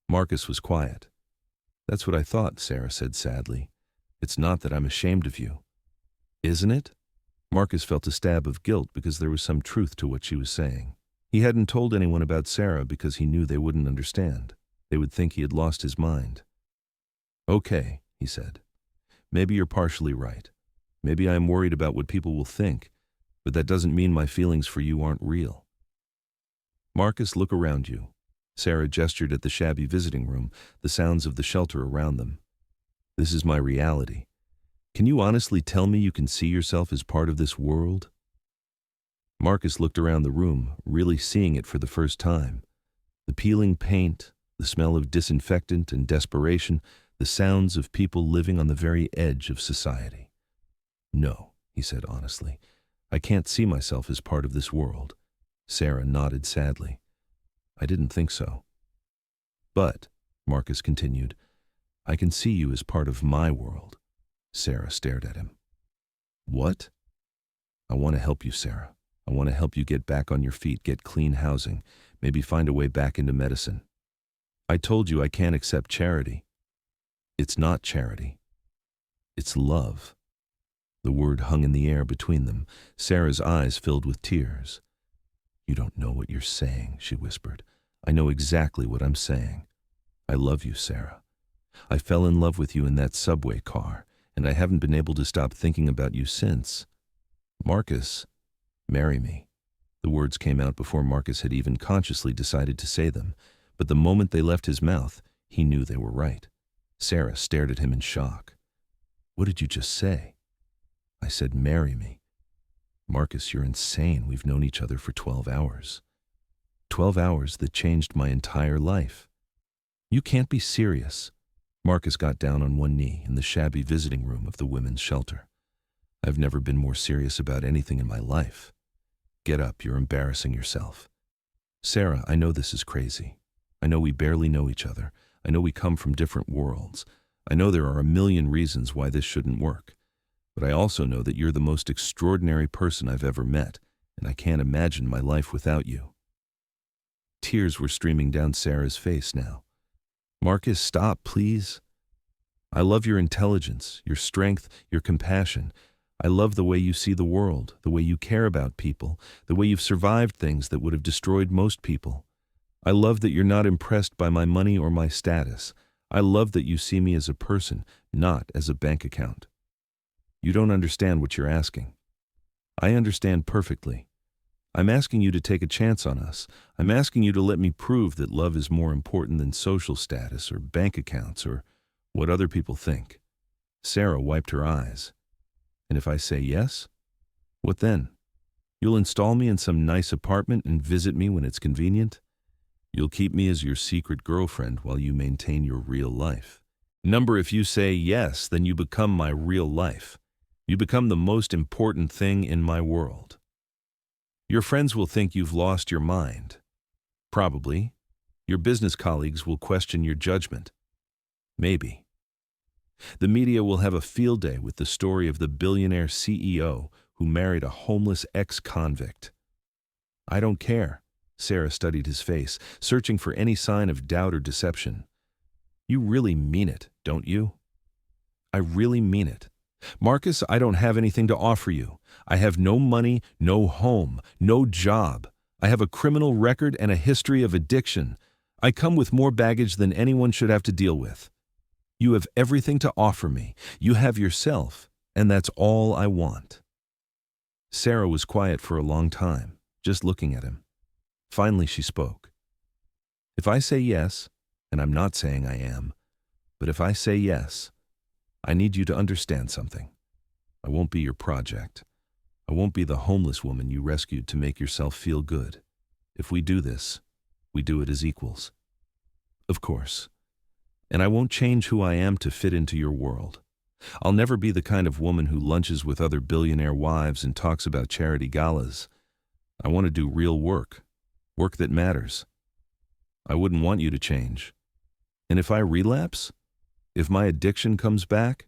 Marcus was quiet. "That's what I thought," Sarah said sadly. "It's not that I'm ashamed of you." "Isn't it?" Marcus felt a stab of guilt because there was some truth to what she was saying. He hadn't told anyone about Sarah because he knew they wouldn't understand. They would think he had lost his mind. "Okay," he said. "Maybe you're partially right. Maybe I'm worried about what people will think, but that doesn't mean my feelings for you aren't real." "Marcus, look around you." Sarah gestured at the shabby visiting room, the sounds of the shelter around them. "This is my reality. Can you honestly tell me you can see yourself as part of this world?" Marcus looked around the room, really seeing it for the first time. The peeling paint, the smell of disinfectant and desperation, the sounds of people living on the very edge of society. "No," he said honestly, "I can't see myself as part of this world." Sarah nodded sadly. "I didn't think so." "But," Marcus continued, "I can see you as part of my world." Sarah stared at him. "What?" "I want to help you, Sarah. I want to help you get back on your feet, get clean housing, maybe find a way back into medicine. I told you I can't accept charity." "It's not charity. It's love." The word hung in the air between them. Sarah's eyes filled with tears. "You don't know what you're saying," she whispered. "I know exactly what I'm saying. I love you, Sarah. I fell in love with you in that subway car, and I haven't been able to stop thinking about you since. Marcus, marry me." The words came out before Marcus had even consciously decided to say them, but the moment they left his mouth, he knew they were right. Sarah stared at him in shock. "What did you just say?" "I said marry me." "Marcus, you're insane. We've known each other for 12 hours. 12 hours that changed my entire life. You can't be serious." Marcus got down on one knee in the shabby visiting room of the women's shelter. "I've never been more serious about anything in my life. Get up, you're embarrassing yourself." "Sarah, I know this is crazy. I know we barely know each other. I know we come from different worlds. I know there are a million reasons why this shouldn't work. But I also know that you're the most extraordinary person I've ever met, and I can't imagine my life without you." Tears were streaming down Sarah's face now. "Marcus, stop, please. I love your intelligence, your strength, your compassion. I love the way you see the world, the way you care about people, the way you've survived things that would have destroyed most people. I love that you're not impressed by my money or my status. I love that you see me as a person, not as a bank account. You don't understand what you're asking. I understand perfectly. I'm asking you to take a chance on us. I'm asking you to let me prove that love is more important than social status or bank accounts or what other people think." Sarah wiped her eyes. "And if I say yes? What then? You'll install me in some nice apartment and visit me when it's convenient? You'll keep me as your secret girlfriend while you maintain your real life. If you say yes, then you become my real life. You become the most important thing in my world. Your friends will think you've lost your mind. Probably. Your business colleagues will question your judgment. Maybe. The media will have a field day with the story of the billionaire CEO who married a homeless ex-convict. I don't care." Sarah studied his face, searching for any sign of doubt or deception. "You really mean it, don't you?" "I really mean it. Marcus, I don't have anything to offer you. I have no money, no home, no job. I have a criminal record and a history of addiction. I come with more baggage than anyone should have to deal with. You have everything to offer me. You have yourself, and that's all I want." Sarah was quiet for a long time, just looking at him. Finally she spoke. "If I say yes, and I'm not saying I am, but if I say yes, I need you to understand something. I won't be your project. I won't be the homeless woman you rescued to make yourself feel good. If we do this, we do it as equals. Of course. And I won't change who I am to fit into your world. I'll never be the kind of woman who lunches with other billionaire wives and talks about charity galas. I want to do real work, work that matters. I wouldn't want you to change. And if I relapse, if my addiction comes back,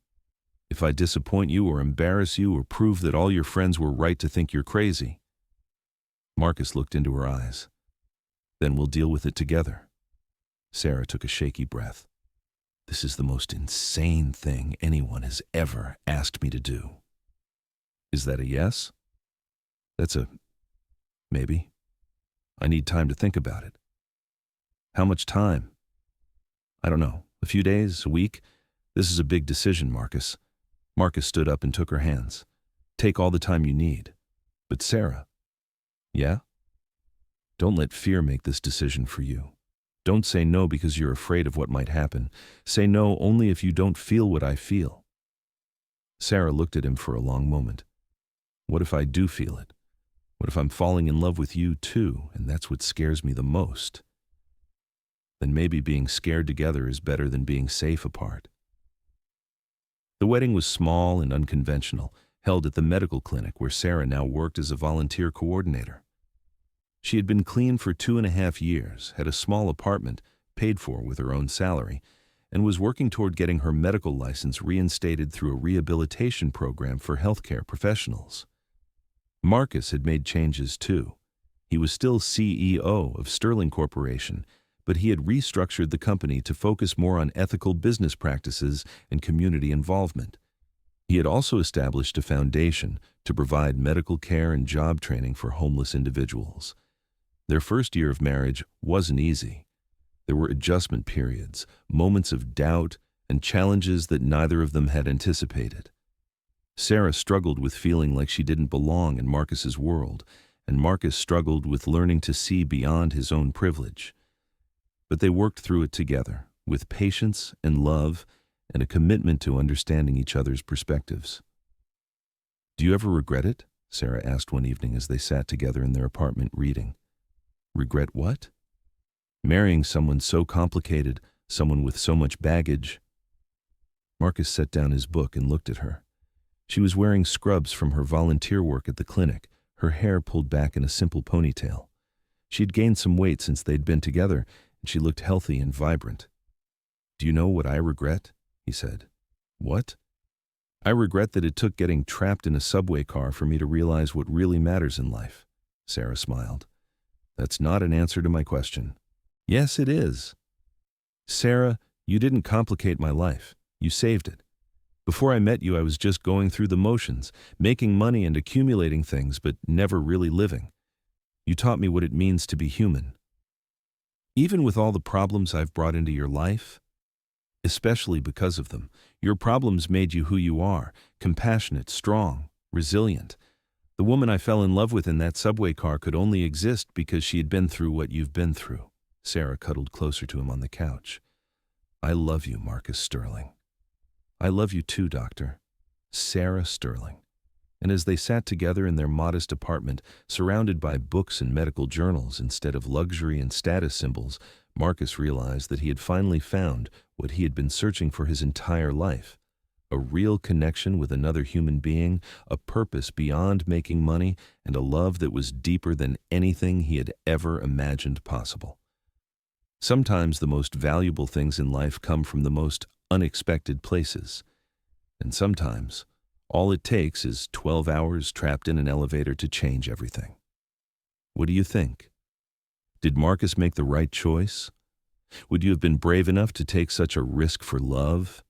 if I disappoint you or embarrass you or prove that all your friends were right to think you're crazy." Marcus looked into her eyes. "Then we'll deal with it together." Sarah took a shaky breath. "This is the most insane thing anyone has ever asked me to do." "Is that a yes?" "That's a maybe. I need time to think about it." "How much time?" "I don't know. A few days, a week. This is a big decision, Marcus." Marcus stood up and took her hands. "Take all the time you need." "But Sarah." "Yeah?" "Don't let fear make this decision for you. Don't say no because you're afraid of what might happen. Say no only if you don't feel what I feel." Sarah looked at him for a long moment. "What if I do feel it? What if I'm falling in love with you too, and that's what scares me the most?" "Then maybe being scared together is better than being safe apart." The wedding was small and unconventional, held at the medical clinic where Sarah now worked as a volunteer coordinator. She had been clean for 2.5 years, had a small apartment, paid for with her own salary, and was working toward getting her medical license reinstated through a rehabilitation program for healthcare professionals. Marcus had made changes too. He was still CEO of Sterling Corporation, but he had restructured the company to focus more on ethical business practices and community involvement. He had also established a foundation to provide medical care and job training for homeless individuals. Their first year of marriage wasn't easy. There were adjustment periods, moments of doubt, and challenges that neither of them had anticipated. Sarah struggled with feeling like she didn't belong in Marcus's world, and Marcus struggled with learning to see beyond his own privilege. But they worked through it together, with patience and love and a commitment to understanding each other's perspectives. "Do you ever regret it?" Sarah asked one evening as they sat together in their apartment reading. "Regret what?" "Marrying someone so complicated, someone with so much baggage." Marcus set down his book and looked at her. She was wearing scrubs from her volunteer work at the clinic, her hair pulled back in a simple ponytail. She'd gained some weight since they'd been together, and she looked healthy and vibrant. "Do you know what I regret?" he said. "What?" "I regret that it took getting trapped in a subway car for me to realize what really matters in life." Sarah smiled. "That's not an answer to my question." "Yes, it is." "Sarah, you didn't complicate my life. You saved it. Before I met you, I was just going through the motions, making money and accumulating things, but never really living. You taught me what it means to be human. Even with all the problems I've brought into your life, especially because of them, your problems made you who you are, compassionate, strong, resilient. The woman I fell in love with in that subway car could only exist because she had been through what you've been through." Sarah cuddled closer to him on the couch. "I love you, Marcus Sterling." "I love you too, Doctor." Sarah Sterling. And as they sat together in their modest apartment, surrounded by books and medical journals instead of luxury and status symbols, Marcus realized that he had finally found what he had been searching for his entire life: a real connection with another human being, a purpose beyond making money, and a love that was deeper than anything he had ever imagined possible. Sometimes the most valuable things in life come from the most unexpected places, and sometimes all it takes is 12 hours trapped in an elevator to change everything. What do you think? Did Marcus make the right choice? Would you have been brave enough to take such a risk for love?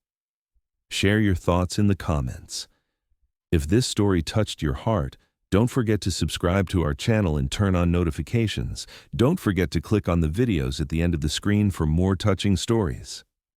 Share your thoughts in the comments. If this story touched your heart, don't forget to subscribe to our channel and turn on notifications. Don't forget to click on the videos at the end of the screen for more touching stories.